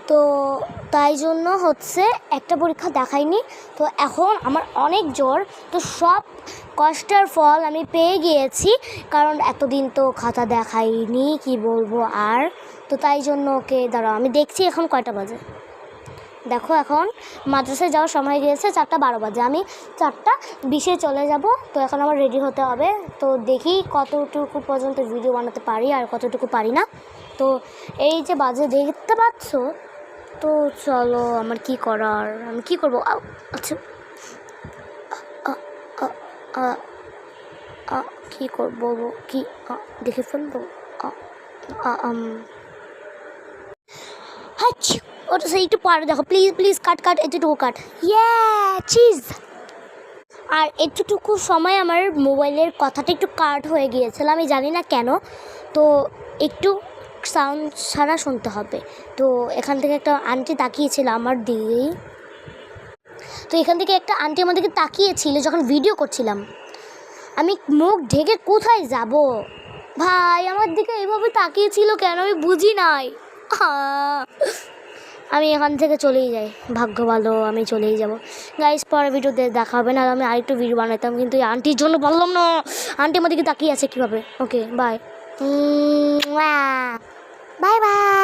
তো তাই জন্য হচ্ছে একটা পরীক্ষা দেখাইনি। তো এখন আমার অনেক জ্বর, তো সব কষ্টের ফল আমি পেয়ে গিয়েছি, কারণ এতদিন তো খাতা দেখাইনি, কি বলবো আর। তো তাই জন্য ওকে দাঁড়াও, আমি দেখছি এখন কয়টা বাজে। দেখো এখন মাদ্রাসায় যাওয়ার সময় গিয়েছে 4:12 বাজে, আমি 4:20 চলে যাব। তো এখন আমার রেডি হতে হবে। তো দেখি কতটুকু পর্যন্ত ভিডিও বানাতে পারি আর কতটুকু পারি না। তো এই যে বাজে দেখতে পাচ্ছ, তো চলো আমার কি করার, আমি কি করবো। আচ্ছা কী করবো, কি দেখে ফেলবো। আচ্ছা ওটা সেই একটু পরে দেখো, প্লিজ প্লিজ কাট এতটুকু কাট, ইয়ে চিজ। আর এতটুকু সময় আমার মোবাইলের কথাটা একটু কাট হয়ে গিয়েছিল, আমি জানি না কেন। তো একটু সাউন্ড ছাড়া শুনতে হবে। তো এখান থেকে একটা আন্টি তাকিয়েছিল আমার দিকেই। তো এখান থেকে একটা আন্টি আমাদেরকে তাকিয়েছিল যখন ভিডিও করছিলাম। আমি মুখ ঢেকে কোথায় যাব, ভাই আমার দিকে এইভাবে তাকিয়েছিল কেন আমি বুঝি নাই। আমি এখান থেকে চলেই যাই, ভাগ্য ভালো আমি চলেই যাব। গাইস পরের ভিডিওতে দেখা হবে, না আমি আরেকটু ভিডিও বানাইতাম, কিন্তু এই আন্টির জন্য পারলাম না। আন্টি আমাদেরকে তাকিয়ে আছে কীভাবে। Okay bye bye bye.